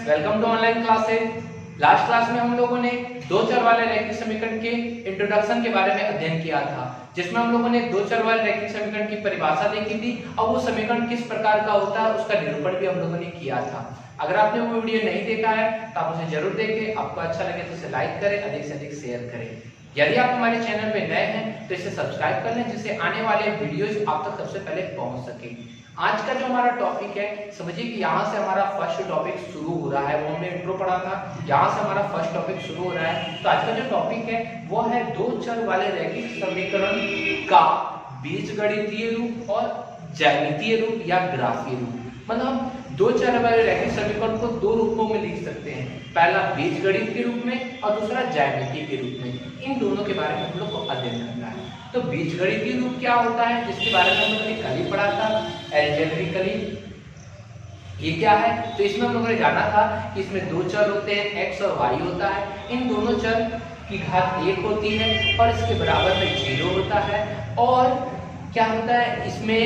Welcome to online classes. Last class में हम लोगों ने दो चर वाले रैखिक समीकरण के इंट्रोडक्शन के बारे में अध्ययन किया था, जिसमें हम लोगों ने दो चर वाले रैखिक समीकरण की परिभाषा देखी थी और वो समीकरण किस प्रकार का होता है उसका निरूपण भी हम लोगों ने किया था। अगर आपने वो वीडियो नहीं देखा है तो आप उसे जरूर देखें। आपको अच्छा लगे तो इसे लाइक करें, अधिक से अधिक शेयर करें। यदि आप हमारे चैनल पे नए हैं तो इसे सब्सक्राइब कर लें, जिससे आने वाले वीडियोस आप तक सबसे पहले पहुंच सके। आज का जो हमारा टॉपिक है, समझिए कि यहाँ से हमारा फर्स्ट टॉपिक शुरू हो रहा है। वो हमने इंट्रो पढ़ा था, यहाँ से हमारा फर्स्ट टॉपिक शुरू हो रहा है। तो आज का जो टॉपिक है वो है दो चर वाले रैखिक समीकरण का बीजगणितीय रूप और ज्यामितीय रूप या ग्राफीय रूप। मतलब दो चर वाले रैखिक समीकरण को दो रूपों में लिख सकते हैं, पहला बीजगणित के रूप में और दूसरा ज्यामितीय के रूप में। इन दोनों के बारे में हम लोग को अध्ययन करना है। तो बीजगणितीय रूप क्या होता है, जिसके बारे में हम लोगों ने कल ही पढ़ा था, एल्जेब्रिकली ये क्या है। तो इसमें हम लोगों ने जाना था कि इसमें दो चर होते हैं, x और y होता है। इन दोनों चर की घात 1 होती है और इसके बराबर में 0 होता है। और क्या होता है, इसमें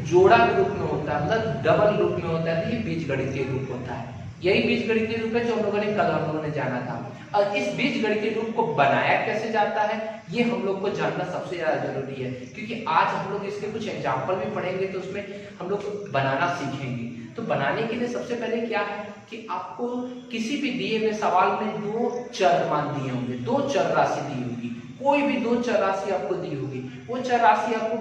जोड़ा के रूप में होता है, मतलब डबल रूप में होता है। तो ये बीजगणितीय रूप होता है। यही बीजगणितीय रूप है जो हम लोगों ने कल हम लोगों ने जाना था। और इस बीजगणितीय रूप को बनाया कैसे जाता है ये हम लोग को जानना सबसे ज्यादा जरूरी है, क्योंकि आज हम लोग इसके कुछ एग्जाम्पल भी पढ़ेंगे तो उसमें हम लोग बनाना सीखेंगे। तो बनाने के लिए सबसे पहले क्या है कि आपको किसी भी दिए हुए सवाल में दो चर मान दिए होंगे, दो चर राशि दी होगी। कोई भी दो चर राशि आपको दी होगी, वो चर राशि आपको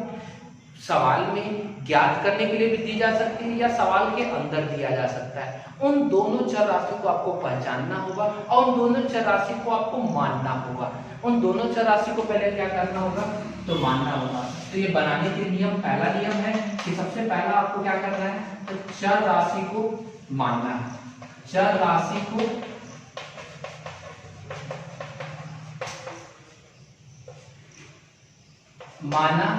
सवाल में ज्ञात करने के लिए भी दी जा सकती है या सवाल के अंदर दिया जा सकता है। उन दोनों चर राशि को आपको पहचानना होगा और उन दोनों चर राशि को आपको मानना होगा। उन दोनों चर राशि को पहले क्या करना होगा, तो मानना होगा। तो ये बनाने के नियम, पहला नियम है कि सबसे पहला आपको क्या करना है, तो चर राशि को मानना है। चर राशि को माना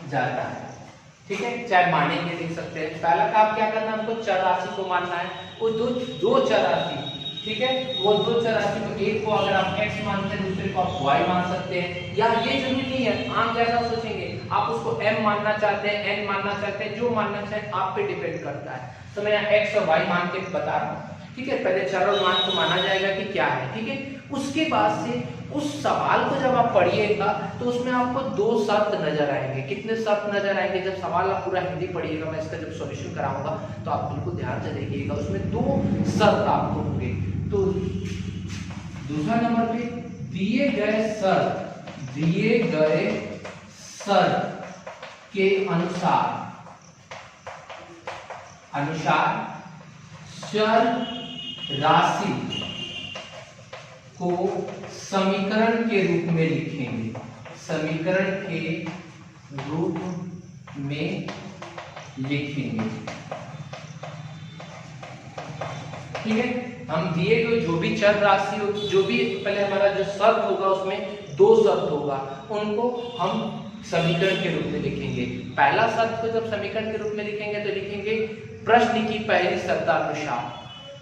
जाता है, ठीक है। चाहे मानेंगे लिख सकते हैं। पहला काम क्या करना है, हमको चर राशि को मानना है। वो दो चर राशि, ठीक है, वो दो चर राशि को, एक को अगर आप x मानते हैं दूसरे को आप y मान सकते हैं। या ये जरूरी नहीं है, आप जैसा सोचेंगे, आप उसको m मानना चाहते हैं, n मानना चाहते हैं, जो मानना चाहे आप पे डिपेंड करता है। तो मैं यहाँ x और y मान के बता रहा हूँ, ठीक है। पहले चर और मान को माना जाएगा कि क्या है, ठीक है। उसके बाद से उस सवाल को जब आप पढ़िएगा तो उसमें आपको दो शर्त नजर आएंगे। कितने शर्त नजर आएंगे, जब सवाल आप पूरा हिंदी पढ़िएगा, मैं इसका जब सॉल्यूशन कराऊंगा तो आप बिल्कुल ध्यान से देखिएगा। उसमें दो शर्त आपको होंगे। तो दूसरा नंबर पे दिए गए शर्त के अनुसार चर राशि को समीकरण के रूप में लिखेंगे। समीकरण के रूप में लिखेंगे, ठीक है। हम दिए गए जो भी चर राशि होगी, जो भी पहले हमारा जो शर्त होगा उसमें दो शर्त होगा, उनको हम समीकरण के रूप में लिखेंगे। पहला शर्त को जब समीकरण के रूप में लिखेंगे तो लिखेंगे प्रश्न की पहली शर्तानुसार,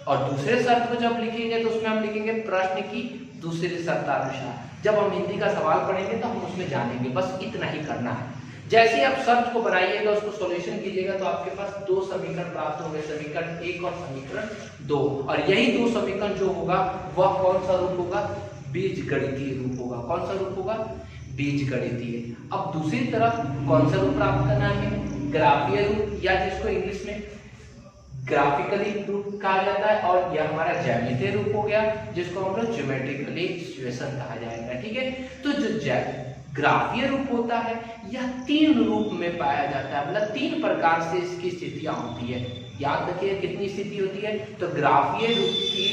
और दूसरे शर्त को जब लिखेंगे तो उसमें हम लिखेंगे प्रश्न की दूसरी शर्तानुसार। जब हम हिंदी का सवाल पढ़ेंगे तो हम उसमें जानेंगे, बस इतना ही करना है। जैसे ही आप शर्त को बनाइएगा, उसको सॉल्यूशन कीजिएगा, तो आपके पास दो समीकरण प्राप्त होंगे, समीकरण 1 और समीकरण 2। और यही दो समीकरण जो होगा वह कौन सा रूप होगा, बीजगणितीय रूप होगा। कौन सा रूप होगा, बीजगणितीय। अब दूसरी तरफ कौन सा रूप प्राप्त करना है, ग्राफीय रूप, या जिसको इंग्लिश में ग्राफिकली रूप कहा जाता है। और यह हमारा ज्यामितीय रूप हो गया, जिसको हम लोग ज्योमेट्रिकली इक्वेशन कहा जाएगा, ठीक है। तो जो ग्राफीय रूप होता है यह तीन रूप में पाया जाता है, मतलब तीन प्रकार से इसकी स्थितियां होती है। याद रखिए कितनी स्थिति होती है, तो ग्राफीय रूप की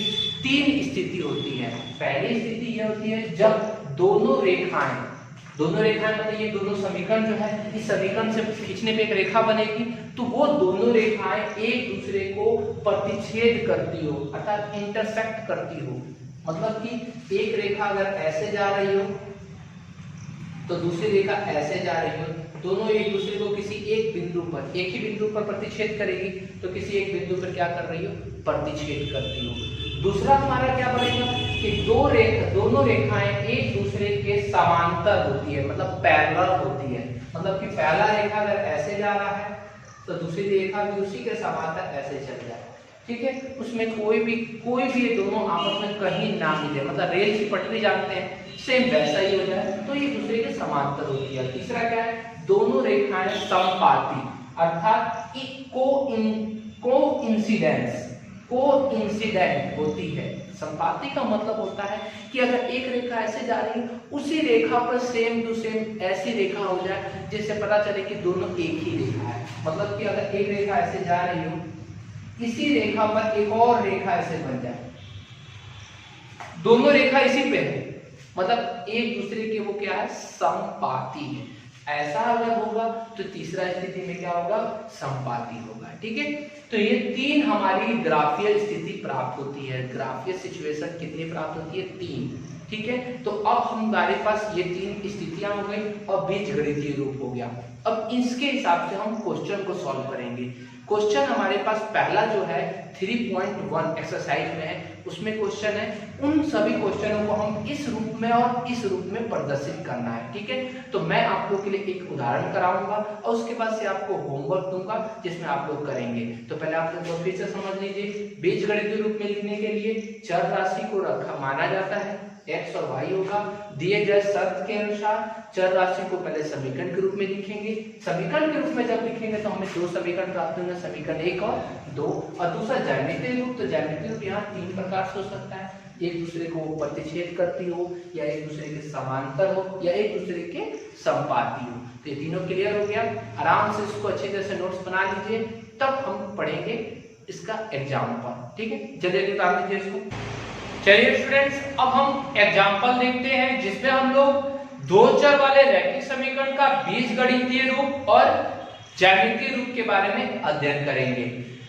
तीन स्थिति होती है। पहली स्थिति यह होती है जब दोनों रेखाएं मतलब ये दोनों समीकरण जो है, इस समीकरण से खींचने पे एक रेखा बनेगी, तो वो दोनों रेखाएं एक दूसरे को प्रतिच्छेद करती हो, अर्थात इंटरसेक्ट करती हो। मतलब कि एक रेखा अगर ऐसे जा रही हो तो दूसरी रेखा ऐसे जा रही हो, दोनों एक दूसरे को किसी एक बिंदु पर, एक ही बिंदु पर प्रतिच्छेद करेगी, तो किसी एक बिंदु पर क्या कर रही हो, प्रतिच्छेद करती हो। दूसरा हमारा क्या बनेगा कि दोनों रेखाएं एक दूसरे के समांतर होती है, मतलब पैरेलल होती है। मतलब कि पहला रेखा अगर ऐसे जा रहा है तो दूसरी रेखा भी उसी के समांतर ऐसे चल जाए। ठीक है, उसमें कोई भी ये दोनों आपस में कहीं ना मिले, मतलब रेल की पटरी जानते हैं, सेम वैसा ही हो जाए तो ये दूसरे के समांतर होती है। तीसरा क्या है, दोनों रेखाएं समपाती अर्थात कोइंसिडेंट होती है। समपाती का मतलब होता है कि अगर एक रेखा ऐसे जा रही है, उसी रेखा पर सेम टू सेम ऐसी रेखा हो जाए जिससे पता चले कि दोनों एक ही रेखा है। मतलब कि अगर एक रेखा ऐसे जा रही हो, इसी रेखा पर एक और रेखा ऐसे बन जाए, दोनों रेखा इसी पे है, मतलब एक दूसरे के वो क्या है, समपाती है। ऐसा अगर होगा तो तीसरा स्थिति में क्या होगा, समपाती होगा। ठीक है, तो ये तीन हमारी ग्राफीय स्थिति प्राप्त होती है। ग्राफीय सिचुएशन कितनी प्राप्त होती है, तीन। ठीक है, तो अब हमारे पास ये तीन स्थितियां हो गई और बीजगणितीय रूप हो गया। अब इसके हिसाब से हम क्वेश्चन को सॉल्व करेंगे। क्वेश्चन हमारे पास पहला जो है 3.1 एक्सरसाइज में है, उसमें क्वेश्चन है, उन सभी क्वेश्चनों को हम इस रूप में और इस रूप में प्रदर्शित करना है। ठीक है, तो मैं आप लोग के लिए एक उदाहरण कराऊंगा और उसके बाद से आपको होमवर्क दूंगा जिसमें आप लोग करेंगे। तो पहले आप लोग फिर से समझ लीजिए, बीजगणितीय रूप में लिखने के लिए चर राशि को रखा माना जाता है, x और y होगा। दिए गए शर्त के अनुसार चर राशि को पहले समीकरण के रूप में लिखेंगे। समीकरण के रूप में जब लिखेंगे तो हमें दो समीकरण प्राप्त होंगे, समीकरण 1 और 2। और दूसरा ज्यामितीय रूप, तो ज्यामितीय रूप यहाँ तीन प्रकार से हो सकता है, एक दूसरे को प्रतिच्छेद करती हो, या एक दूसरे के समांतर हो, या एक दूसरे के समपाती हो। तो ये तीनों क्लियर हो गया। आराम से इसको अच्छी तरह से नोट्स बना लीजिए, तब हम पढ़ेंगे इसका एग्जाम्पल। ठीक है, जल्दी उतार लीजिए इसको। चलिए स्टूडेंट्स, अब हम एग्जाम्पल देखते हैं जिसमें हम लोग दो चर वाले रैखिक समीकरण का बीजगणितीय रूप और ज्यामितीय रूप के बारे में अध्ययन करेंगे।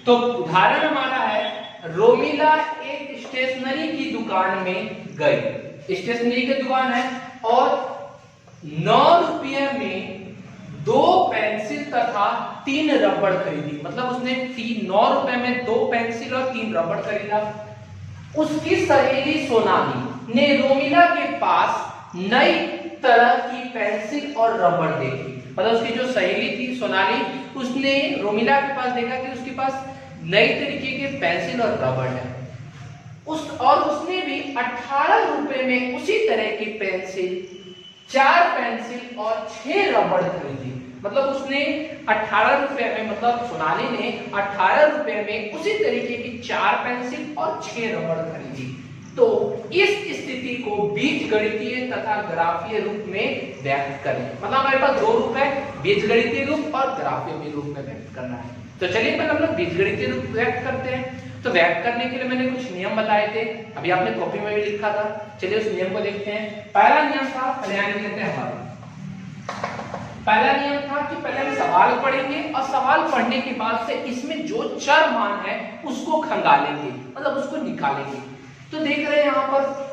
तो उदाहरण हमारा है, रोमिला एक स्टेशनरी की दुकान में गई। स्टेशनरी की दुकान है और 9 रुपये में 2 पेंसिल तथा 3 रबड़ खरीदी। मतलब उसने 9 रुपए में 2 पेंसिल और 3 रबड़ खरीदा। उसकी सहेली सोनाली ने रोमिला के पास नई तरह की पेंसिल और रबड़ देखी। मतलब उसकी जो सहेली थी सोनाली, उसने रोमिला के पास देखा कि उसके पास नई तरीके के पेंसिल और रबड़ है। उसने भी 18 रुपए में उसी तरह की पेंसिल, 4 पेंसिल और 6 रबड़ खरीदी। मतलब उसने 18 रुपए में, मतलब सोनाली ने 18 रुपए में उसी तरीके की 4 पेंसिल और 6 रबड़ खरीदी। तो इस स्थिति को बीजगणितीय तथा ग्राफीय रूप में व्यक्त करें। मतलब हमारे पास दो रूप है, बीजगणितीय रूप और ग्राफीय रूप में व्यक्त करना है। तो चलिए पहले हम लोग बीजगणितीय रूप व्यक्त करते हैं। तो व्यक्त करने के लिए मैंने कुछ नियम बताए थे, अभी आपने कॉपी में भी लिखा था। चलिए उस नियम को देखते हैं। पहला नियम था, पहला नियम था कि पहले हम सवाल पढ़ेंगे और सवाल पढ़ने के बाद से इसमें जो चर मान है उसको खंगालेंगे, मतलब उसको निकालेंगे। तो देख रहे हैं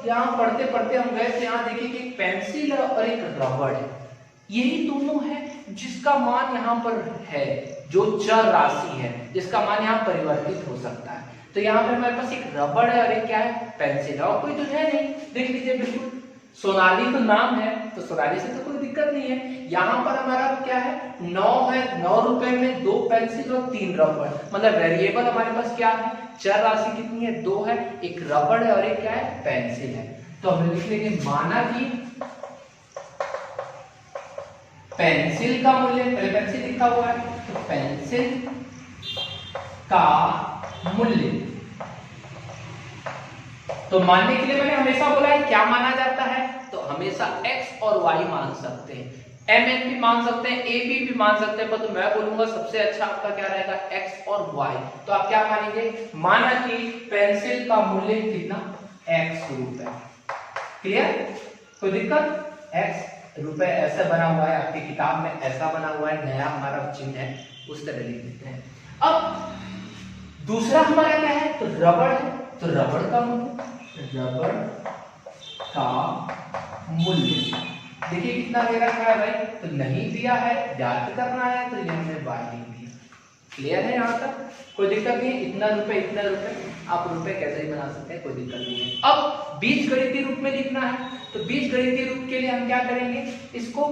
यहाँ पढ़ते पढ़ते हम गए थे, यहाँ देखिए कि एक पेंसिल और एक रबड़ है। यही दोनों है जिसका मान यहाँ पर है, जो चर राशि है जिसका मान यहाँ परिवर्तित हो सकता है। तो यहाँ पर हमारे पास एक रबड़ है और एक क्या है, पेंसिल है, और कोई तो है नहीं। देख लीजिए, बिल्कुल सोनाली तो नाम है, तो सोनाली से तो कोई दिक्कत नहीं है। यहाँ पर हमारा क्या है, 9 है, 9 रुपए में 2 पेंसिल और 3 रबड़। मतलब वेरिएबल हमारे पास क्या है, चर राशि कितनी है, 2 है, एक रबड़ है और एक क्या है, पेंसिल है। तो हम लिख लेंगे, माना कि पेंसिल का मूल्य, पहले पेंसिल लिखा हुआ है, तो पेंसिल का मूल्य, तो मानने के लिए मैंने हमेशा बोला है क्या माना जाता है, तो हमेशा x और y मान सकते हैं, mn भी मान सकते हैं, ab भी मान सकते हैं, पर तो मैं बोलूंगा सबसे अच्छा आपका क्या रहेगा, x और y। तो आप क्या मानेंगे, माना कि पेंसिल का मूल्य कितना, x रुपए। क्लियर, कोई दिक्कत, x रुपए ऐसा बना हुआ है, आपकी किताब में ऐसा बना हुआ है, नया हमारा चिन्ह है, उस तरह लिख देते हैं। अब दूसरा हमारा क्या है, तो रबड़ है, तो रबड़ का मूल्य, रबड़ का मूल्य देखिए कितना दे रखा है भाई, तो नहीं दिया है, ज्ञात करना है, तो ये हमने y लिख दिया। क्लियर है यहाँ तक, कोई दिक्कत नहीं है, इतना रुपए, आप रुपए कैसे ही बना सकते हैं, कोई दिक्कत नहीं है। अब बीजगणितीय रूप में लिखना है, तो बीजगणितीय रूप के लिए हम क्या करेंगे, इसको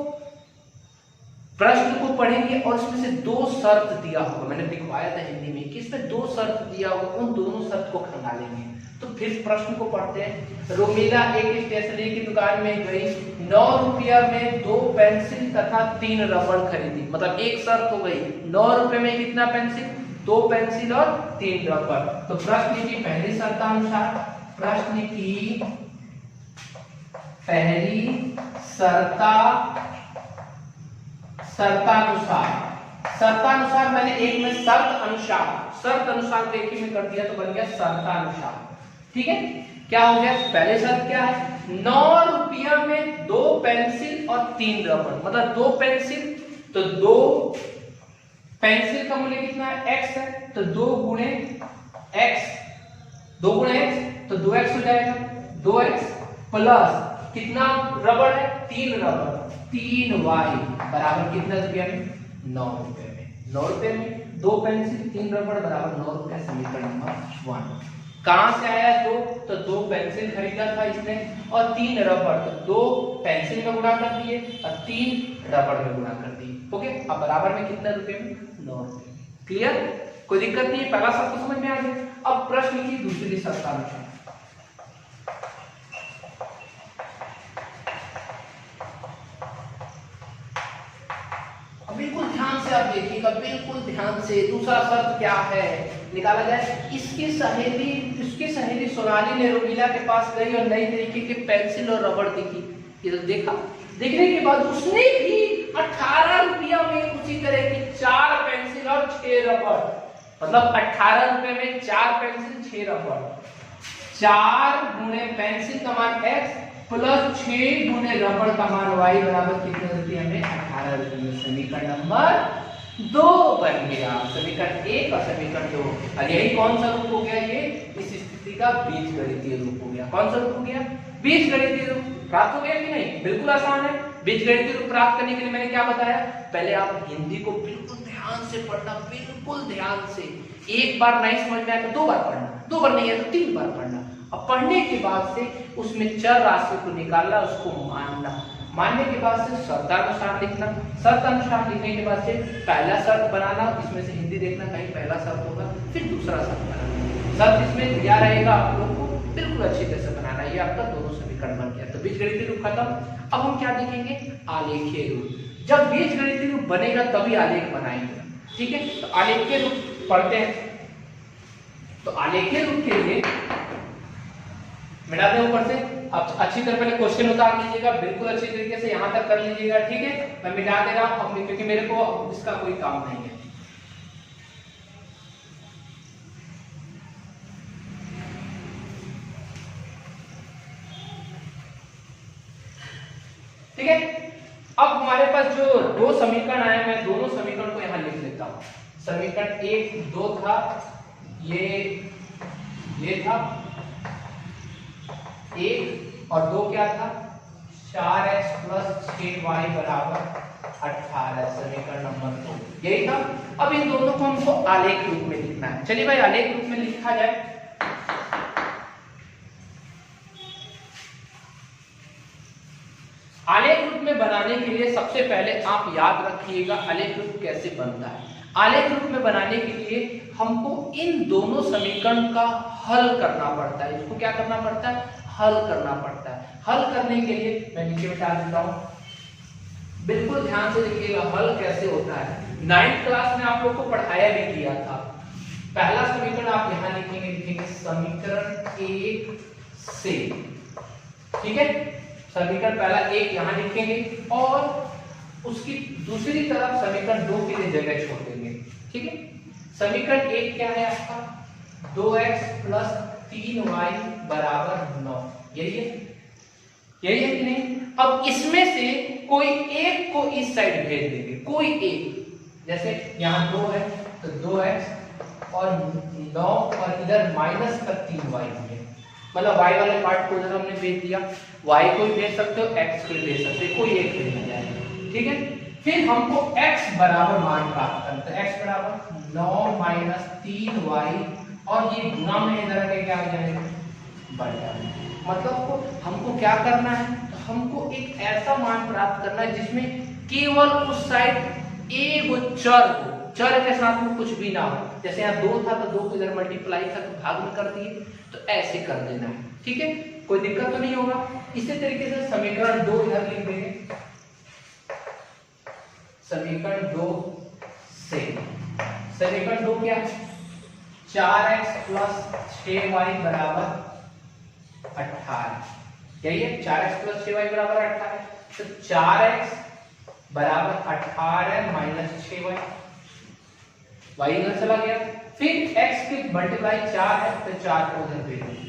प्रश्न को पढ़ेंगे और इसमें से दो शर्त दिया होगा, मैंने दिखवाया था हिंदी में कि इसमें दो शर्त दिया होगा, उन दोनों शर्त को खंगालेंगे। तो फिर प्रश्न को पढ़ते हैं। रोमिला एक स्टेशनरी की दुकान में गई, 9 रुपया में 2 पेंसिल तथा 3 रबड़ खरीदी। मतलब एक शर्त हो गई, 9 रुपए में कितना पेंसिल, 2 पेंसिल और 3 रबड़। तो प्रश्न की पहली शर्तानुसार, प्रश्न की पहली शर्तानुसार मैंने एक में शर्त अनुसार को एक ही में कर दिया तो बन गया शर्तानुसार। ठीक है, क्या हो गया, पहले शर्त क्या है, 9 रुपया में 2 पेंसिल और 3 रबड़। मतलब 2 पेंसिल तो 2 पेंसिल का मूल्य कितना है, x है, तो 2 गुणे x तो 2x हो जाएगा। 2x प्लस कितना रबड़ है, 3 रबड़, 3y बराबर कितना रुपया में, 9 रुपए में। 9 रुपए में 2 पेंसिल 3 रबड़ बराबर 9 रुपए। समीकरण नंबर 1 कहां से आया, तो 2 पेंसिल खरीदा था इसने और 3 रबड़, तो 2 पेंसिल में गुणा कर दिए और 3 रबड़ में गुणा कर दिए। ओके, अब बराबर में कितना रुपए में, 9 रुपए। क्लियर, कोई दिक्कत नहीं है, पहला शर्त समझ में आ गया। अब प्रश्न की दूसरी शर्तानुसार, बिल्कुल ध्यान से आप देखिएगा, बिल्कुल ध्यान से। दूसरा शर्त क्या है, निकाला जाए। इसकी सहेली सोनाली ने रोमिला के पास गई और नई तरीके के पेंसिल और रबड़ देखी। ये तो देखा, देखने के बाद उसने भी 18 रुपया में उसी तरह की 4 पेंसिल और 6 रबड़, मतलब 18 रुपए में 4 पेंसिल 6 रबड़, 4 गुणे पेंसिल का मान x प्लस 6 गुणे रबड़ का मान y बराबर कितने रुपये में, 18 रुपये में। समीकरण नंबर 2 बन गया, समीकरण 1 और समीकरण 2। और यही कौन सा रूप हो गया, ये इस स्थिति का बीजगणितीय रूप हो गया। कौन सा रूप हो गया, बीजगणितीय रूप। प्राप्त हो गया कि नहीं, बिल्कुल आसान है। बीजगणितीय रूप प्राप्त करने के लिए मैंने क्या बताया, पहले आप हिंदी को बिल्कुल ध्यान से पढ़ना, बिल्कुल ध्यान से। एक बार नहीं समझ में आया तो 2 बार पढ़ना, 2 बार नहीं है तो 3 बार पढ़ना। अब पढ़ने के बाद से उसमें चर राशि को निकालना, उसको मानना, मानने के बाद से शर्तानुसार लिखना, शर्तानुसार लिखने के बाद से पहला शर्त बनाना, इसमें से हिंदी देखना कहीं पहला शर्त होगा, फिर दूसरा शर्त बनाना। शर्त इसमें दिया रहेगा, आप लोग को बिल्कुल अच्छी तरह से बनाना। ये आपका दोनों समीकरण बन गया। तो बीजगणितीय रूप खत्म। अब हम क्या देखेंगे, आलेखीय रूप। जब बीजगणितीय रूप बनेगा तभी आलेख बनाएंगे। ठीक है, तो आलेखीय रूप पढ़ते हैं। तो आलेखीय रूप के लिए मिटा दें ऊपर से। अब अच्छी तरह पहले क्वेश्चन उतार लीजिएगा, बिल्कुल अच्छी तरीके से यहां तक कर लीजिएगा। ठीक है, मैं मिटा दे रहा हूं क्योंकि मेरे को इसका कोई काम नहीं है। ठीक है, अब हमारे पास जो 2 समीकरण आए, मैं दोनों समीकरण को यहां लिख लेता हूं। समीकरण 1 2 था, ये था 1 और 2 क्या था, 4x प्लस 6y बराबर 18। समीकरण नंबर 2 यही था। अब इन दोनों को हमको आलेख रूप में लिखना है। चलिए भाई, आलेख रूप में लिखा जाए। आलेख रूप में बनाने के लिए सबसे पहले आप याद रखिएगा आलेख रूप कैसे बनता है। आलेख रूप में बनाने के लिए हमको इन दोनों समीकरण का हल करना पड़ता है। इसको क्या करना पड़ता है, हल करना पड़ता है। हल करने के लिए मैं नीचे बिठा देता हूं, बिल्कुल ध्यान से देखिएगा हल कैसे होता है। 9th क्लास में आप लोग को पढ़ाया भी किया था। पहला समीकरण आप यहां लिखेंगे समीकरण 1 से। ठीक है, समीकरण पहला 1 यहां लिखेंगे और उसकी दूसरी तरफ समीकरण 2 के लिए जगह छोड़ देंगे। ठीक है, समीकरण 1 क्या है आपका, 2x प्लस 3y बराबर 9। यही है कि नहीं। अब इसमें से कोई एक को इस साइड भेज देंगे, कोई एक। जैसे यहाँ 2 है तो 2x और 9 और इधर माइनस का 3y है, मतलब y वाले पार्ट को उधर हमने भेज दिया। y को भी भेज सकते हो, x को भी भेज सकते हो, कोई एक भेज जाएगा। ठीक है, फिर हमको x बराबर मान प्राप्त करना है। x बराबर 9 माइनस 3y और ये गुणा में इधर आके क्या आ जाएगा, बढ़ जाएगा। मतलब हमको क्या करना है, हमको एक ऐसा मान प्राप्त करना है जिसमें केवल उस साइड एक चर हो, चर के साथ में कुछ भी ना हो। जैसे यहाँ 2 था तो 2 को इधर मल्टीप्लाई था तो भाग में कर दिए, तो ऐसे कर देना है। ठीक है, कोई दिक्कत तो नहीं होगा। इसी तरीके से समीकरण 2 इधर लिख देंगे। समीकरण 2 से समीकरण 2 क्या है? 4x + 6y = 18। यही है, 4x + 6y = 18। तो 4x = 18 - 6y, y इधर चला गया। फिर x की मल्टीप्लाई 4 है तो 4 को उधर भेज देंगे।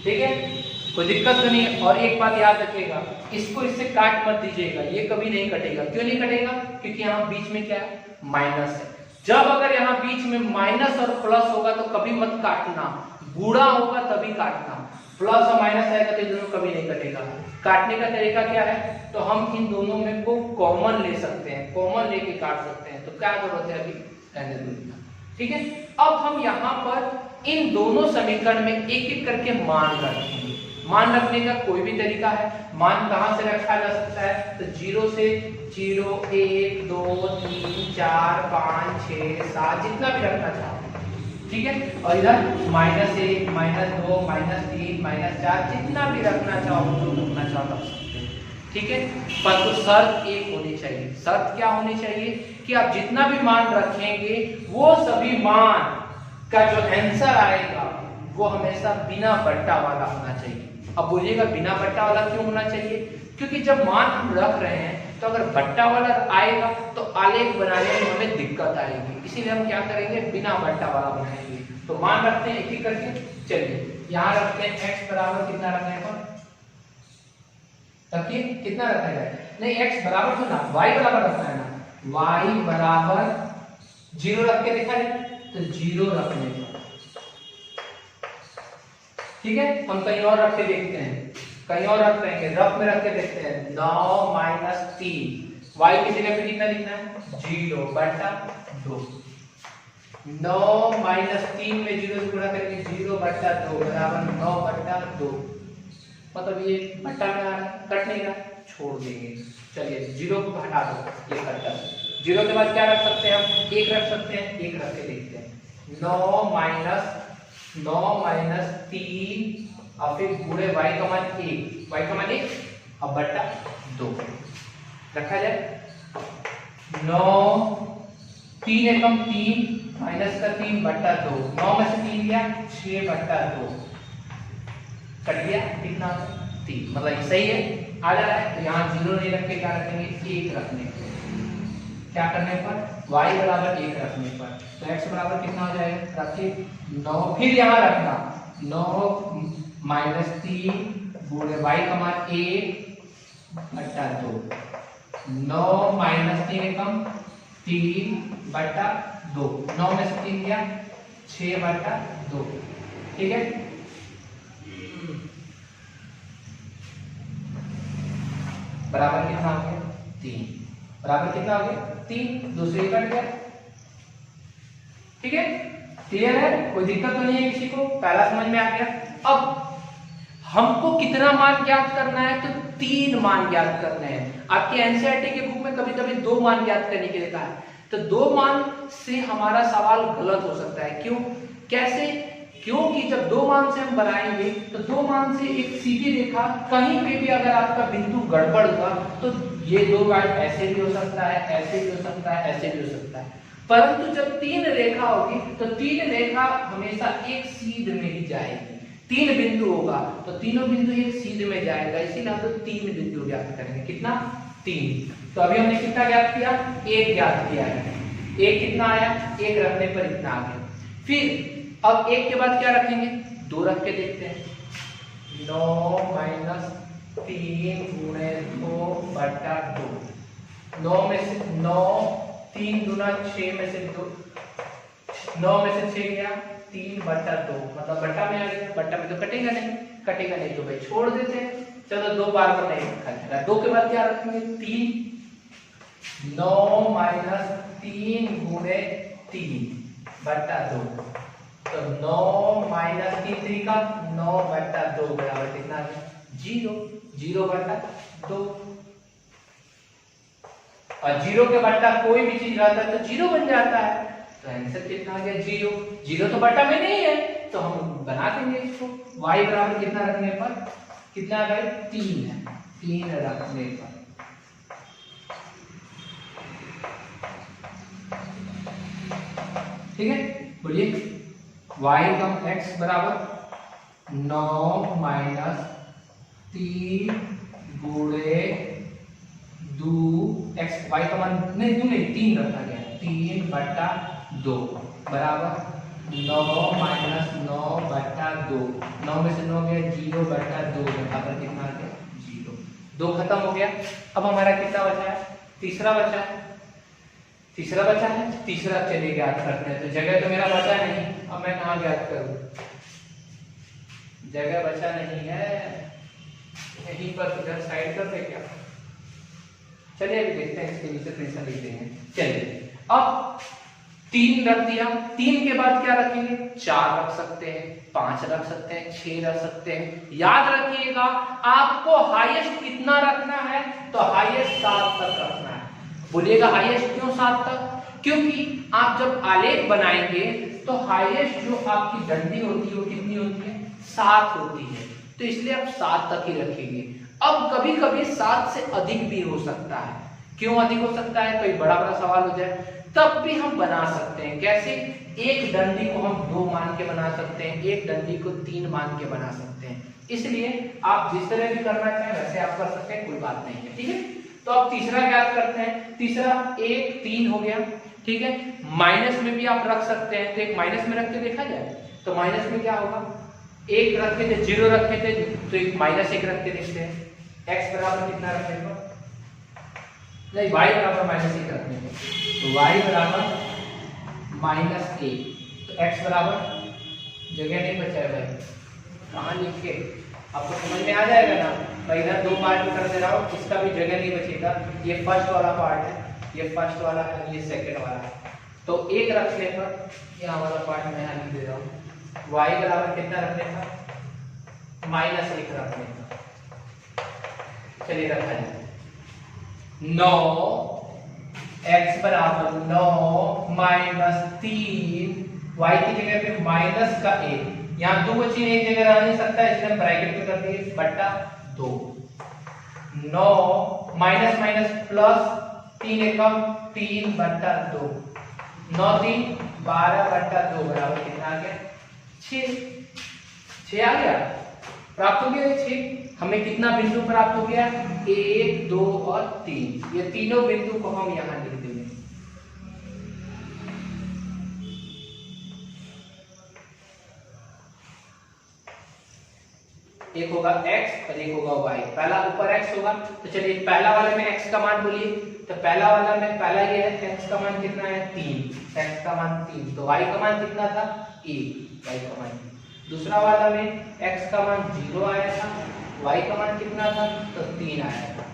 ठीक है, कोई दिक्कत तो नहीं है। और एक बात याद रखिएगा, इसको इससे काट मत दीजिएगा, ये कभी नहीं कटेगा। क्यों नहीं कटेगा? क्योंकि यहाँ बीच में क्या है? माइनस है। जब अगर यहाँ बीच में माइनस और प्लस होगा तो कभी मत काटना, गुणा होगा तभी काटना। प्लस और माइनस आएगा तो दोनों कभी नहीं कटेगा। काटने का तरीका क्या है? तो हम इन दोनों में को कॉमन ले सकते हैं, कॉमन लेके काट सकते हैं। तो क्या जरूरत है अभी? रहने दो। ठीक है, अब हम यहाँ पर इन दोनों समीकरण में एक एक करके मान रखेंगे। मान रखने का कोई भी तरीका है। मान कहां से रखा जा सकता है? तो 0 से 0, 1, 2, 3, 4, 5, 6, 7 जितना भी रखना चाहो। ठीक है, और इधर -1, -2, -3, -4 जितना भी रखना चाहो जो रखना चाहो रख सकते हैं। ठीक है, पर तो शर्त एक होनी चाहिए। शर्त क्या होनी चाहिए? कि आप जितना भी मान रखेंगे वो सभी मान का जो आंसर आएगा वो हमेशा बिना बट्टा वाला होना चाहिए। अब बोलिएगा बिना बट्टा वाला क्यों होना चाहिए? क्योंकि जब मान हम रख रहे हैं तो अगर बट्टा वाला आएगा तो आलेख बनाने में हमें दिक्कत आएगी, इसीलिए हम क्या करेंगे? बिना बट्टा वाला बनाएंगे। तो मान रखते हैं एक एक करके। चलिए यहाँ रखते हैं x बराबर कितना रखने पर? रखिए कितना रखा जाए? नहीं, x बराबर तो ना, y बराबर रखना है ना। y बराबर 0 रख के देखा जाए तो 0 रखने पर। ठीक है, हम कहीं और रख के देखते हैं, कहीं और रख देंगे, रफ में रख के देखते हैं। 9 - 3 y की जगह पे कितना लिखना है? 0/2। 9 - 3 में 0 से गुणा करेंगे, 0/2 बराबर 9/2। मतलब ये बट्टा में आ रहा है, कट नहीं रहा, छोड़ देंगे। चलिए 0 को हटा दो, ये कटा। 0 के बाद क्या रख सकते हैं हम? 1 रख सकते हैं, 1 रख के देखते हैं। 9 - 3 और फिर गुणे y का मान 1 अब बट्टा 2 रखा जाए। 9 3 एकम 3 माइनस का 3/2, 9 में से 3 गया 6/2 कट गया, कितना? 3। मतलब ये सही है, आ जा रहा है। तो यहाँ 0 नहीं रख के क्या रखेंगे? 1 रखने पर। क्या करने पर? y बराबर 1 रखने पर। तो x बराबर कितना हो जाएगा? रखिए 9, फिर यहाँ रखना 9 - 3 गुणे y का मान 1/2। 9 - 3 एकम 3/2, 9 में से 3 गया 6/2। ठीक है, बराबर कितना हो गया? 3। बराबर कितना हो गया? 3। दूसरे कट गया। ठीक है, क्लियर है? कोई दिक्कत तो नहीं है किसी को? पहला समझ में आ गया। अब हमको कितना मान ज्ञात करना है? तो 3 मान ज्ञात करने हैं। आपके एनसीईआरटी के बुक में कभी कभी 2 मान ज्ञात करने के लिए कहा है, तो 2 मान से हमारा सवाल गलत हो सकता है। क्यों? कैसे? क्योंकि जब 2 मान से हम बनाएंगे तो 2 मान से एक सीधी रेखा, कहीं पे भी अगर आपका बिंदु गड़बड़ हुआ तो ये 2 बार ऐसे भी हो सकता है, ऐसे भी हो सकता है, ऐसे भी हो सकता है। परंतु जब 3 रेखा होगी तो 3 रेखा हमेशा एक सीध में ही जाएगी। 3 बिंदु होगा तो तीनों बिंदु एक सीध में जाएगा, इसीलिए हम लोग 3 बिंदु ज्ञात करेंगे। कितना? 3। तो अभी हमने कितना ज्ञात किया? 1 ज्ञात किया है। 1 कितना आया? 1 रखने पर इतना आ गया। फिर अब 1 के बाद क्या रखेंगे? 2 रख के देखते हैं। 9 - 3 गुणे 2/2। 9 में से 9, 3 दूना 6 में से 2, 9 में से 6 गया 3/2, मतलब बट्टा में आ गया। बट्टा में तो कटेगा नहीं, कटेगा नहीं तो भाई छोड़ देते हैं। चलो 2 बार पर नहीं रखा जाएगा। 2 के बाद क्या रखेंगे? 3। 9 - 3 गुणे 3/2। तो 9 - 3 का 9/2 बराबर कितना है? 0, 0 बटा 2, और 0 के बट्टा कोई भी चीज रहता है तो 0 बन जाता है। तो आंसर कितना आ गया 0। 0 तो बट्टा में नहीं है तो हम बना देंगे इसको। y बराबर कितना रखने पर, कितना आ गया 3 है, 3 रखने पर ठीक है। बोलिए y कम x बराबर 9 माइनस 3 गुणे 2 x, y का मान नहीं 2 नहीं 3 रखा गया, 3 बटा 2 बराबर 9 माइनस 9 बटा 2, 9 में से 9 गया 0 बटा 2 बराबर कितना आ गया 0। 2 खत्म हो गया। अब हमारा कितना बचा है, तीसरा बचा है, तीसरा बचा है, तीसरा चलिए ज्ञात करते हैं। तो जगह तो मेरा बचा नहीं, अब मैं कहाँ ज्ञात करूं, जगह बचा नहीं है, यहीं पर इधर साइड कर दे क्या। चलिए अभी देखते हैं, इसके नीचे प्रेशर लिखते हैं। चलिए अब 3 रख दिया, 3 के बाद क्या रखेंगे, 4 रख सकते हैं, 5 रख सकते हैं, 6 रख सकते हैं। याद रखिएगा आपको हाईएस्ट कितना रखना है, तो हाईएस्ट 7 तक रखना है। बोलिएगा हाईएस्ट क्यों 7 तक, क्योंकि आप जब आलेख बनाएंगे तो हाईएस्ट जो आपकी डंडी होती है वो कितनी होती है, 7 होती है, तो इसलिए आप 7 तक ही रखेंगे। अब कभी कभी 7 से अधिक भी हो सकता है, क्यों अधिक हो सकता है, कोई बड़ा बड़ा सवाल हो जाए तब भी हम बना सकते हैं। कैसे, एक डंडी को हम 2 मान के बना सकते हैं, एक डंडी को 3 मान के बना सकते हैं। इसलिए आप जिस तरह भी करना चाहें वैसे आप कर सकते हैं, कोई बात नहीं है, ठीक है। तो अब तीसरा ज्ञात करते हैं। तीसरा 1 3 हो गया, ठीक है। माइनस में भी आप रख सकते हैं, तो एक माइनस में रख के देखा जाए तो माइनस में क्या होगा, 1 रखे थे 0 रखे थे तो एक -1 रख के देखते हैं। x बराबर कितना रखने पर, नहीं y बराबर -1 रखने पर, तो y बराबर -1, तो x बराबर, जगह नहीं बचा है भाई, कहाँ लिखे, आपको समझ में आ जाएगा ना। मैं इधर 2 पार्ट में कर दे रहा हूँ, इसका भी जगह नहीं बचेगा। ये फर्स्ट वाला पार्ट है, ये फर्स्ट वाला है, ये सेकंड वाला है। तो 1 रखने पर यहाँ वाला पार्ट मैं यहाँ लिख दे रहा हूँ, y बराबर कितना रखने पर, -1 रखने पर। चलिए रखा जाए 9, x बराबर 9 माइनस 3, y की जगह पे -1, यहाँ 2 बची एक जगह रह नहीं सकता इसलिए हम ब्रैकेट में कर दिए बटा 2। 9 माइनस माइनस प्लस 3 एकम 3 बटा 2, 9 3 12 बटा 2 बराबर कितना आ गया 6 आ गया, प्राप्त हो गया 6। हमें कितना बिंदु प्राप्त हो गया, 1 2 और 3, ये तीनों बिंदु को हम यहाँ लिख देंगे। एक होगा x और एक होगा y, पहला ऊपर x होगा, तो चलिए पहला वाले में x का मान बोलिए, तो पहला वाला में पहला ये है, x का मान कितना है 3, x का मान 3, तो y का मान कितना था 1, y का मान। दूसरा वाला में x का मान 0 आया था, y का मान कितना था तो 3 आया था।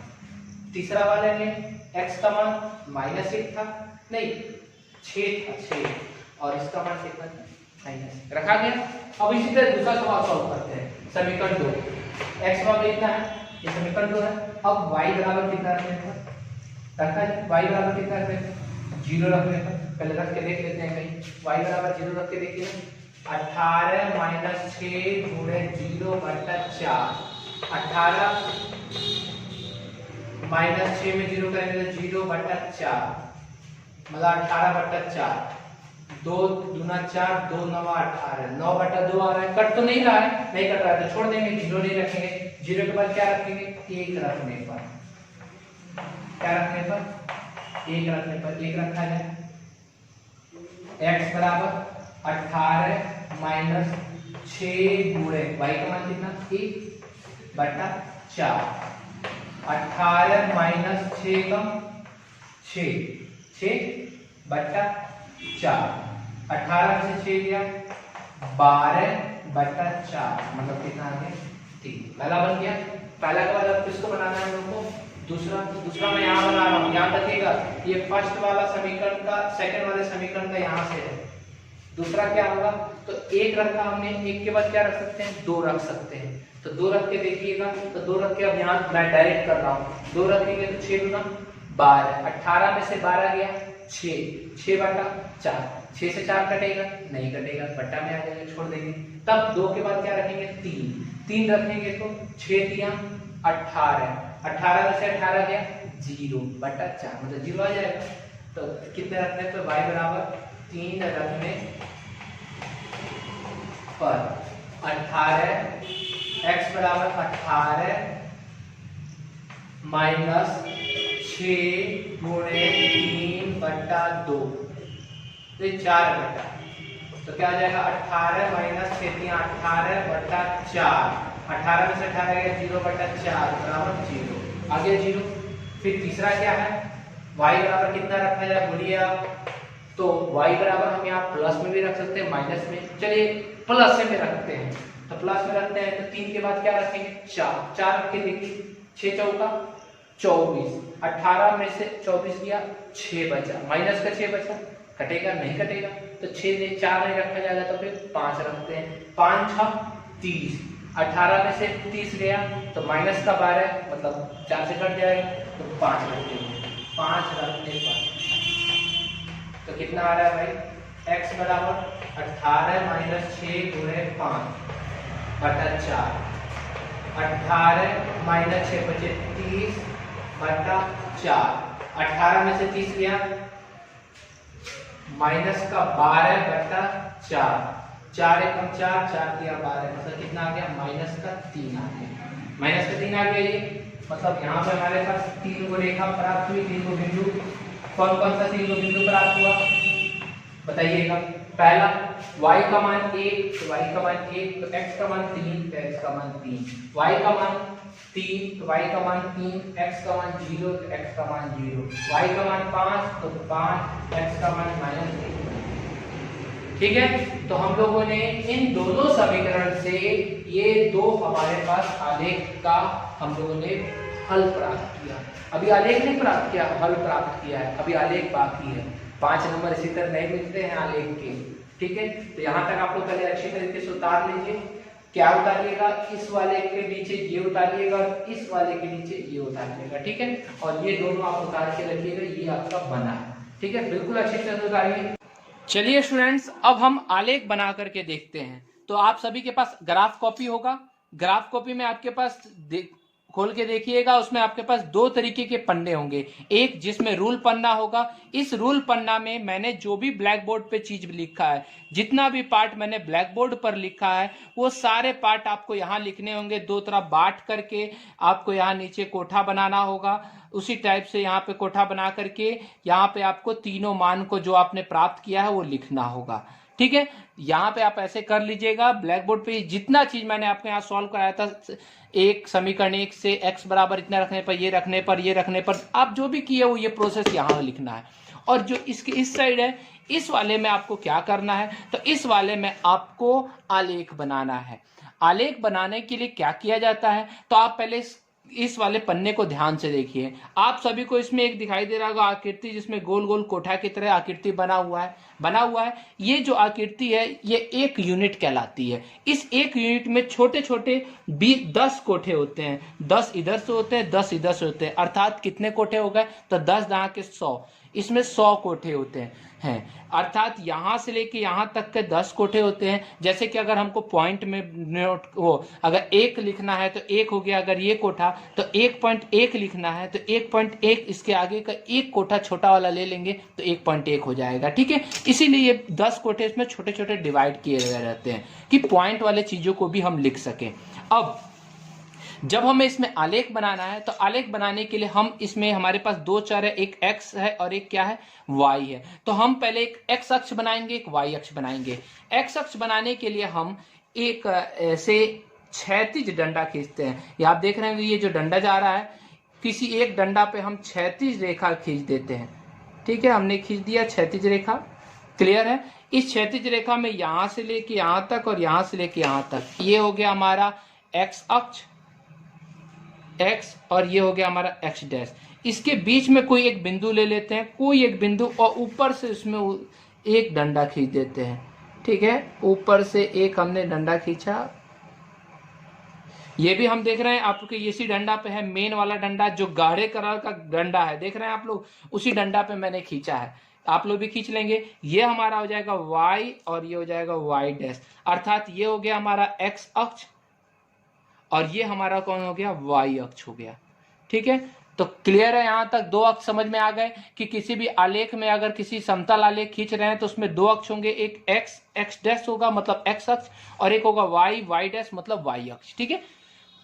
तीसरा वाले में x का मान -1 था, नहीं 6 था 6, और इसका मान कितना था -1 रखा गया। अब इसी तरह दूसरा सवाल सॉल्व करते हैं। समीकरण 2, x बराबर कितना है, ये समीकरण 2 है। अब y बराबर कितना रखने पर, रखा है y बराबर कितना रखने पर 0 रखने पर, पहले रख के देख लेते हैं कहीं, y बराबर 0 रख के देखिए, 18 माइनस 6 गुणे 0 बटा 4, 18 माइनस 6 में 0 करेंगे तो 0 बटा 4, मतलब 18 बटा 4, 2 दूना 4, 2 9 18, 9 बटा 2 आ रहा है, कट तो नहीं रहा है, नहीं कट रहा है तो छोड़ देंगे, 0 नहीं रखेंगे। 0 के बाद क्या रखेंगे, 1 रखने पर, क्या रखने पर 1 रखने पर 1 रखा जाए। x बराबर 18 माइनस 6 गुणे y का मान कितना 1 बटा 4, 18 माइनस 6 का 6 बटा 4, 18 में से 6 गया 12 बटा 4, मतलब कितना आ गया 3। पहला बन गया, पहला के बाद अब किसको बनाना है हम लोग को, दूसरा मैं यहाँ बना रहा हूँ, याद रखिएगा ये फर्स्ट वाला समीकरण का सेकंड वाले समीकरण का यहाँ से है। दूसरा क्या होगा, तो एक रखा हमने, एक के बाद क्या रख सकते हैं, 2 रख सकते हैं। तो 2 रख के देखिएगा, तो 2 रख के अब यहाँ मैं डायरेक्ट कर रहा हूँ, 2 रखेंगे तो 6 दूना 12, 18 में से 12 गया 6, 6 बटा 4, 6 से 4 कटेगा नहीं कटेगा, बट्टा में आ जाएगा, छोड़ देंगे। तब 2 के बाद क्या रखेंगे, 3 रखेंगे तो 6 दिया 18, 18 में से 18 गया 0 बटा 4, मतलब 0 आ जाएगा। तो कितने रखने पर y बराबर 3 रखने पर 18, x बराबर 18 माइनस 6 गुणे 3 बटा 2, तो 4 बटा, तो क्या आ जाएगा 18 माइनस 6 18 बटा 4, 18 में से 18 गया 0 बटा 4 बराबर 0, आगे 0। फिर तीसरा क्या है, y बराबर कितना रखा जाए बोलिए आप, तो y बराबर हम यहाँ प्लस में भी रख सकते हैं माइनस में, चलिए प्लस में रखते हैं, तो प्लस में रखते हैं तो 3 के बाद क्या रखेंगे 4 रख के देखिए, 6 चौका 24, 18 में से 24 गया 6 बचा, माइनस का 6 बचा, कटेगा नहीं कटेगा, तो 6 में 4 नहीं रखा जाएगा तो फिर 5 रखते हैं, 5 6 30, 18 में से 30 गया तो माइनस का 12 मतलब 4 से कट जाएगा, तो 5 रखते हैं, 5 रखने पर तो कितना आ रहा है भाई, x बराबर 18 माइनस 6 गुणे 5 बटा 4, 18 माइनस 6 बचे 30 बटा 4, 18 में से 30 गया माइनस का 12 बटा 4, 4 एकम 4, 4 दिया 12, मतलब कितना आ गया माइनस का 3 आ गया, माइनस का 3 आ गया। ये मतलब यहाँ पे हमारे पास 3 को रेखा प्राप्त हुई, 3 को बिंदु, कौन कौन सा 3 को बिंदु प्राप्त हुआ बताइएगा। पहला y का मान 1, तो y का मान 1, तो x का मान 3, तो x का मान 3, y का मान 3, तो y का मान 3, x का मान 0, तो x का मान 0, y का मान 5, तो 5, x का मान -3। ठीक है, तो हम लोगों ने इन दोनों समीकरण से ये दो हमारे पास आलेख का हम लोगों ने हल प्राप्त किया। अभी आलेख नहीं प्राप्त किया, हल प्राप्त किया है, अभी आलेख बाकी है। 5 नंबर इसी तरह नहीं मिलते हैं आलेख के। ठीक है, तो यहाँ तक आप लोग पहले अच्छी तरीके से उतार लीजिए। क्या उतारिएगा, इस वाले के नीचे ये उतारिएगा और इस वाले के नीचे ये उतारिएगा। ठीक है, और ये दोनों आप उतार के रखिएगा, ये आपका बना है। ठीक है, बिल्कुल अच्छी तरह से उतारिए। चलिए स्टूडेंट्स, अब हम आलेख बना करके देखते हैं। तो आप सभी के पास ग्राफ कॉपी होगा, ग्राफ कॉपी में आपके पास खोल के देखिएगा, उसमें आपके पास 2 तरीके के पन्ने होंगे। एक जिसमें रूल पन्ना होगा, इस रूल पन्ना में मैंने जो भी ब्लैक बोर्ड पे चीज लिखा है, जितना भी पार्ट मैंने ब्लैक बोर्ड पर लिखा है, वो सारे पार्ट आपको यहाँ लिखने होंगे। 2 तरफ बांट करके आपको यहाँ नीचे कोठा बनाना होगा। उसी टाइप से यहाँ पे कोठा बना करके यहाँ पे आपको तीनों मान को जो आपने प्राप्त किया है वो लिखना होगा। ठीक है, यहाँ पे आप ऐसे कर लीजिएगा। ब्लैक बोर्ड पे जितना चीज मैंने आपको यहाँ सॉल्व कराया था, एक समीकरण 1 से x बराबर इतना रखने पर, ये रखने पर, ये रखने पर, आप जो भी किए वो ये प्रोसेस यहाँ लिखना है। और जो इसके इस साइड है, इस वाले में आपको क्या करना है, तो इस वाले में आपको आलेख बनाना है। आलेख बनाने के लिए क्या किया जाता है, तो आप पहले इस वाले पन्ने को ध्यान से देखिए। आप सभी को इसमें एक दिखाई दे रहा होगा आकृति, जिसमें गोल गोल कोठा की तरह आकृति बना हुआ है। ये जो आकृति है ये 1 यूनिट कहलाती है। इस 1 यूनिट में छोटे छोटे 10 कोठे होते हैं। 10 इधर से होते हैं, 10 इधर से होते हैं, अर्थात कितने कोठे हो गए, तो 10 दांत के 100, इसमें 100 कोठे होते हैं। अर्थात यहां से लेके यहां तक के 10 कोठे होते हैं। जैसे कि अगर हमको पॉइंट में नोट हो, अगर 1 लिखना है तो 1 हो गया, अगर ये कोठा तो 1.1 लिखना है तो 1.1, इसके आगे का 1 कोठा छोटा वाला ले लेंगे तो 1.1 हो जाएगा। ठीक है, इसीलिए ये 10 कोठे इसमें छोटे छोटे डिवाइड किए गए रहते हैं कि पॉइंट वाले चीजों को भी हम लिख सकें। अब जब हमें इसमें आलेख बनाना है, तो आलेख बनाने के लिए हम इसमें हमारे पास 2 चर है, एक x है और एक क्या है, y है। तो हम पहले एक x अक्ष बनाएंगे, एक y अक्ष बनाएंगे। x अक्ष बनाने के लिए हम एक से क्षैतिज डंडा खींचते हैं। ये आप देख रहे हैं, ये जो डंडा जा रहा है, किसी एक डंडा पे हम क्षैतिज रेखा खींच देते हैं। ठीक है, हमने खींच दिया क्षैतिज रेखा। क्लियर है, इस क्षैतिज रेखा में यहां से लेके यहां तक और यहां से लेके यहां तक, ये हो गया हमारा x अक्ष, x, और ये हो गया हमारा x डैश। इसके बीच में कोई एक बिंदु ले लेते हैं, कोई एक बिंदु, और ऊपर से इसमें एक डंडा खींच देते हैं। ठीक है। ऊपर से एक हमने डंडा खींचा, ये भी हम देख रहे हैं आपके इसी डंडा पे है, मेन वाला डंडा जो गाढ़े कलर का डंडा है, देख रहे हैं आप लोग, उसी डंडा पे मैंने खींचा है, आप लोग भी खींच लेंगे। ये हमारा हो जाएगा y और ये हो जाएगा y डैश, अर्थात ये हो गया हमारा x अक्ष और ये हमारा कौन हो गया, y अक्ष हो गया। ठीक है, तो क्लियर है यहाँ तक, दो अक्ष समझ में आ गए कि किसी भी आलेख में अगर किसी समतल आलेख खींच रहे हैं तो उसमें दो अक्ष होंगे, एक x डैश होगा मतलब x अक्ष और एक होगा y डैश मतलब y अक्ष। ठीक है,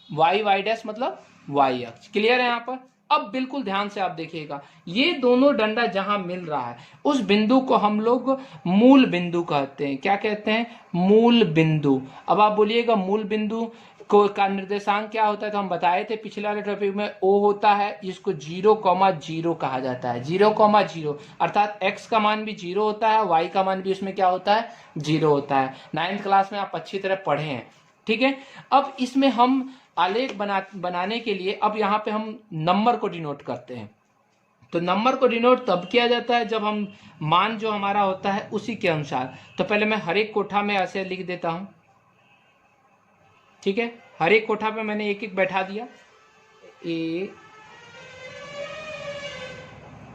y डैश मतलब y अक्ष। क्लियर है यहाँ पर। अब बिल्कुल ध्यान से आप देखिएगा, ये दोनों डंडा जहां मिल रहा है उस बिंदु को हम लोग मूल बिंदु कहते हैं। क्या कहते हैं, मूल बिंदु। अब आप बोलिएगा मूल बिंदु को का निर्देशांक क्या होता है, तो हम बताए थे पिछले वाले टॉपिक में, ओ होता है, जिसको 0,0 कहा जाता है। 0,0 अर्थात x का मान भी 0 होता है, y का मान भी उसमें क्या होता है, 0 होता है। 9th क्लास में आप अच्छी तरह पढ़े हैं। ठीक है, अब इसमें हम आलेख बनाने के लिए अब यहाँ पे हम नंबर को डिनोट करते हैं। तो नंबर को डिनोट तब किया जाता है जब हम मान जो हमारा होता है उसी के अनुसार। तो पहले मैं हर एक कोठा में ऐसे लिख देता हूं। ठीक है, हर एक कोठा पे मैंने एक एक बैठा दिया।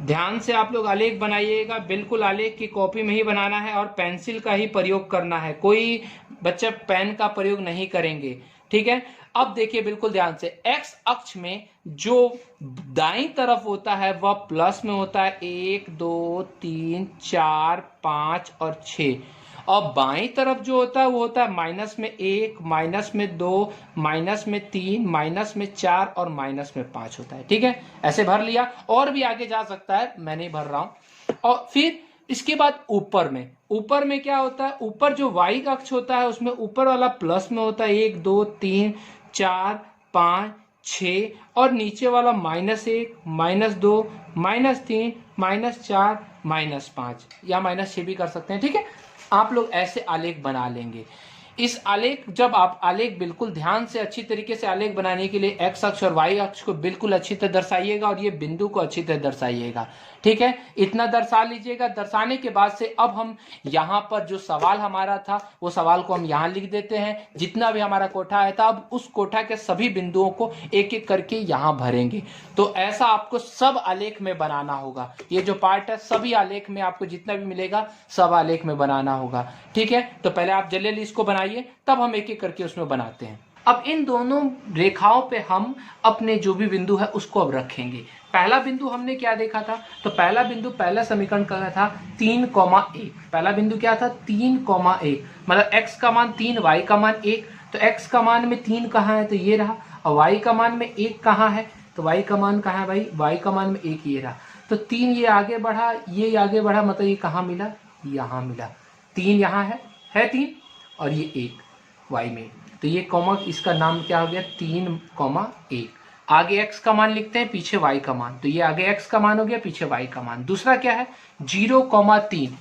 ध्यान से आप लोग आलेख बनाइएगा, बिल्कुल आलेख की कॉपी में ही बनाना है और पेंसिल का ही प्रयोग करना है, कोई बच्चे पेन का प्रयोग नहीं करेंगे। ठीक है, अब देखिए बिल्कुल ध्यान से, x अक्ष में जो दाईं तरफ होता है वह प्लस में होता है 1 2 3 4 5 और 6, और बाईं तरफ जो होता है वो होता है माइनस में 1 माइनस में 2 माइनस में 3 माइनस में 4 और माइनस में 5 होता है। ठीक है, ऐसे भर लिया, और भी आगे जा सकता है, मैं नहीं भर रहा हूं। और फिर इसके बाद ऊपर में क्या होता है, ऊपर जो y का अक्ष होता है उसमें ऊपर वाला प्लस में होता है 1 2 3 4 5 6, और नीचे वाला -1 -2 -3 -4 -5 या -6 भी कर सकते हैं। ठीक है, आप लोग ऐसे आलेख बना लेंगे। इस आलेख, जब आप आलेख बिल्कुल ध्यान से अच्छी तरीके से आलेख बनाने के लिए x अक्ष और y अक्ष को बिल्कुल अच्छी तरह दर्शाइएगा और ये बिंदु को अच्छी तरह दर्शाइएगा। ठीक है, इतना दर्शा लीजिएगा। दर्शाने के बाद से अब हम यहाँ पर जो सवाल हमारा था वो सवाल को हम यहाँ लिख देते हैं। जितना भी हमारा कोठा है था, अब उस कोठा के सभी बिंदुओं को एक एक करके यहाँ भरेंगे। तो ऐसा आपको सब आलेख में बनाना होगा। ये जो पार्ट है सभी आलेख में आपको जितना भी मिलेगा सब आलेख में बनाना होगा। ठीक है, तो पहले आप जल्दी इसको बनाइए, तब हम एक एक करके उसमें बनाते हैं। अब इन दोनों रेखाओं पे हम अपने जो भी बिंदु है उसको अब रखेंगे। पहला बिंदु हमने क्या देखा था, तो पहला बिंदु पहला समीकरण का था 3,1। पहला बिंदु क्या था, 3,1, मतलब x का मान 3 y का मान 1। तो x का मान में 3 कहाँ है, तो ये रहा, और y का मान में 1 कहाँ है, तो y का मान कहाँ है भाई, y का मान में 1 ये रहा। तो 3 ये आगे बढ़ा, ये आगे बढ़ा, मतलब ये कहाँ मिला, यहाँ मिला। 3 यहाँ है 3 और ये 1 y में, तो ये कॉमा, इसका नाम क्या हो गया, 3,1। आगे x का मान लिखते हैं, पीछे y का मान, तो ये आगे x का मान हो गया, पीछे y का मान। दूसरा क्या है, 0,3।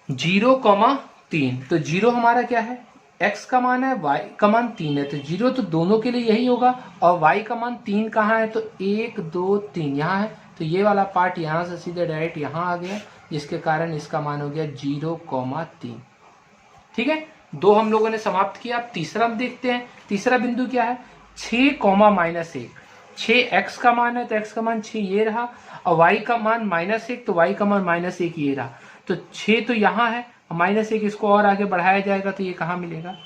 0,3, तो 0 हमारा क्या है, x का मान है, y का मान 3 है, तो 0 तो दोनों के लिए यही होगा। और y का मान 3 कहाँ है, तो 1 2 3 यहाँ है, तो ये वाला पार्ट यहाँ से सीधे डायरेक्ट यहाँ आ गया, जिसके कारण इसका मान हो गया 0,3। ठीक है, 2 हम लोगों ने समाप्त किया। अब तीसरा हम देखते हैं। तीसरा बिंदु क्या है, 6,-1। 6 x का मान है, तो x का मान 6 ये रहा, और y का मान -1, तो y का मान -1 ये रहा। तो 6 तो यहाँ है, -1 इसको और आगे बढ़ाया जाएगा तो ये कहाँ मिलेगा,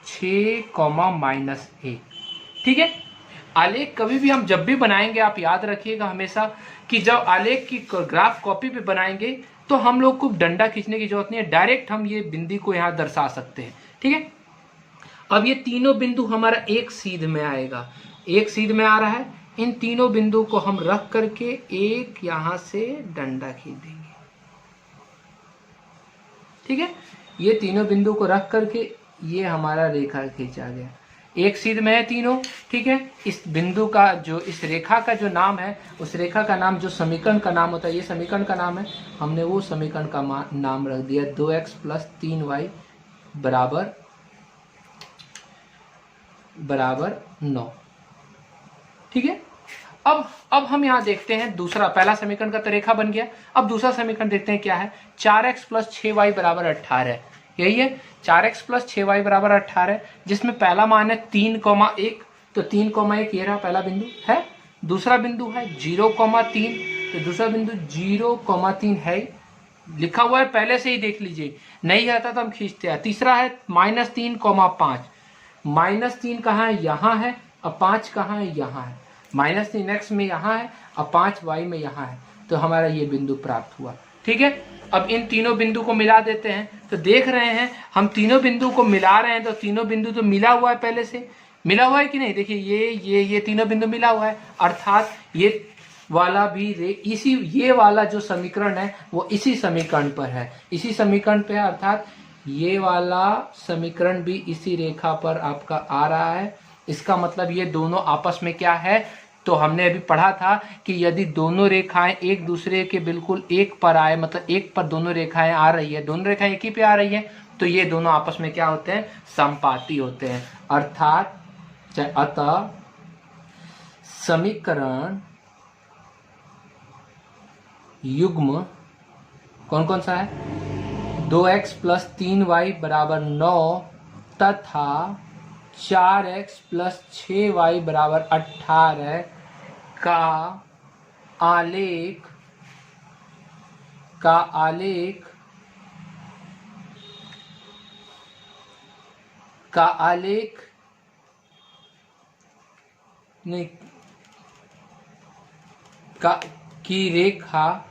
6,-1। ठीक है, आलेख कभी भी हम जब भी बनाएंगे आप याद रखिएगा हमेशा कि जब आलेख की ग्राफ कॉपी पे बनाएंगे तो हम लोग को डंडा खींचने की जरूरत नहीं है, डायरेक्ट हम ये बिंदु को यहाँ दर्शा सकते हैं। ठीक है, अब ये तीनों बिंदु हमारा एक सीध में आएगा, एक सीध में आ रहा है। इन तीनों बिंदु को हम रख करके एक यहाँ से डंडा खींच देंगे। ठीक है, ये तीनों बिंदु को रख करके ये हमारा रेखा खींचा गया, एक सीध में है तीनों। ठीक है, इस बिंदु का जो, इस रेखा का जो नाम है, उस रेखा का नाम जो समीकरण का नाम होता है, ये समीकरण का नाम है, हमने वो समीकरण का नाम रख दिया 2x + 3y बराबर 9। ठीक है, अब हम यहाँ देखते हैं दूसरा, पहला समीकरण का तो रेखा बन गया। अब दूसरा समीकरण देखते हैं क्या है। 4x प्लस 6y बराबर 18, यही है 4x प्लस 6y बराबर 18, जिसमें पहला मान है 3,1, तो 3,1 ये रहा पहला बिंदु है। दूसरा बिंदु है 0,3, तो दूसरा बिंदु 0,3 है, लिखा हुआ है पहले से ही देख लीजिए, नहीं आता तो हम खींचते हैं। तीसरा है -3,5, -3 कहाँ है, यहाँ है, और 5 कहाँ है, यहाँ है। -3x में यहाँ है और 5y में यहाँ है, तो हमारा ये बिंदु प्राप्त हुआ। ठीक है, अब इन तीनों बिंदु को मिला देते हैं, तो देख रहे हैं हम तीनों बिंदु को मिला रहे हैं, तो तीनों बिंदु तो मिला हुआ है, पहले से मिला हुआ है कि नहीं। देखिए ये तीनों बिंदु मिला हुआ है, अर्थात ये वाला भी इसी, ये वाला जो समीकरण है वो इसी समीकरण पर है, इसी समीकरण पे है, अर्थात ये वाला समीकरण भी इसी रेखा पर आपका आ रहा है। इसका मतलब ये दोनों आपस में क्या है, तो हमने अभी पढ़ा था कि यदि दोनों रेखाएं एक दूसरे के बिल्कुल एक पर आए, मतलब एक पर दोनों रेखाएं आ रही है, दोनों रेखाएं एक ही पे आ रही है, तो ये दोनों आपस में क्या होते हैं, संपाती होते हैं। अर्थात अतः समीकरण युग्म कौन कौन सा है, 2x प्लस 3y बराबर 9 तथा 4x प्लस 6y बराबर 18 का आलेख नहीं की रेखा,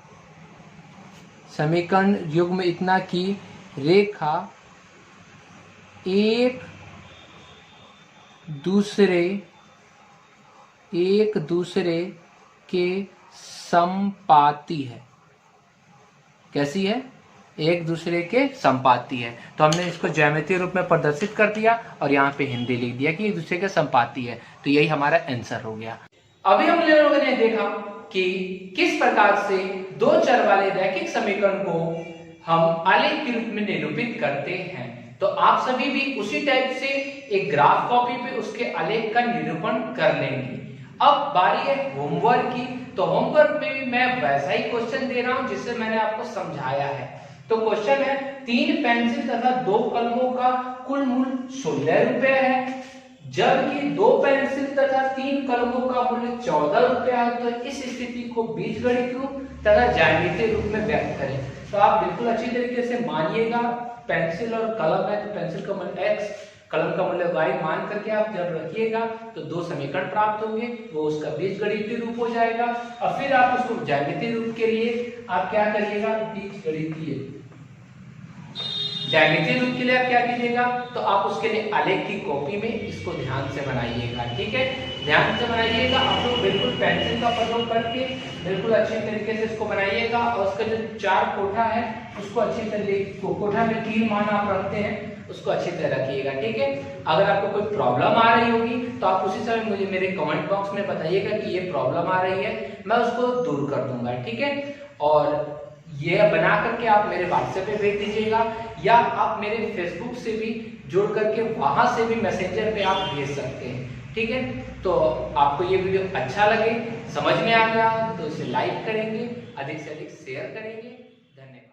समीकरण युग्म इतना की रेखा एक दूसरे के संपाती है। कैसी है, एक दूसरे के संपाती है। तो हमने इसको ज्यामितीय रूप में प्रदर्शित कर दिया और यहाँ पे हिंदी लिख दिया कि एक दूसरे के संपाती है, तो यही हमारा आंसर हो गया। अभी हम लोगों ने देखा कि किस प्रकार से दो चर वाले रैखिक समीकरण को हम आलेख के रूप में निरूपित करते हैं। तो आप सभी भी उसी टाइप से एक ग्राफ कॉपी पे उसके आलेख का निरूपण कर लेंगे। अब बारी है होमवर्क की, तो होमवर्क में भी मैं वैसा ही क्वेश्चन दे रहा हूं जिससे मैंने आपको समझाया है। तो क्वेश्चन है 3 पेंसिल तथा 2 कलमों का कुल मूल्य 16 रुपए है, जबकि 2 पेंसिल तथा 3 कलमों का मूल्य 14 रुपया है। तो इस स्थिति को बीजगणित रूप तथा ज्यामितीय रूप में व्यक्त करें। तो आप बिल्कुल अच्छी तरीके से मानिएगा, पेंसिल और कलम है तो पेंसिल का मूल्य x, कलम का मूल्य y मान करके आप जब रखिएगा तो 2 समीकरण प्राप्त होंगे, वो उसका बीजगणितीय रूप हो जाएगा। और फिर आप उसको ज्यामितीय रूप के लिए आप क्या करिएगा, ज्यामितीय रूप के लिए आप क्या कीजिएगा, तो आप उसके लिए आलेख की कॉपी में इसको ध्यान से बनाइएगा। ठीक है, ध्यान से बनाइएगा। आप लोग बिल्कुल पेंसिल का प्रयोग करके बिल्कुल अच्छी तरीके से इसको बनाइएगा, और उसका जो 4 कोठा है उसको अच्छी तरीके, कोठा में 3 मान आप रखते हैं, उसको अच्छी तरह रखिएगा। ठीक है, अगर आपको कोई प्रॉब्लम आ रही होगी तो आप उसी समय मुझे मेरे कमेंट बॉक्स में बताइएगा कि ये प्रॉब्लम आ रही है, मैं उसको दूर कर दूंगा। ठीक है, और ये बना करके आप मेरे व्हाट्सएप पे भेज दीजिएगा, या आप मेरे फेसबुक से भी जुड़ करके वहां से भी मैसेंजर पे आप भेज सकते हैं। ठीक है, तो आपको ये वीडियो अच्छा लगे, समझ में आ गया तो इसे लाइक करेंगे, अधिक से अधिक शेयर करेंगे। धन्यवाद।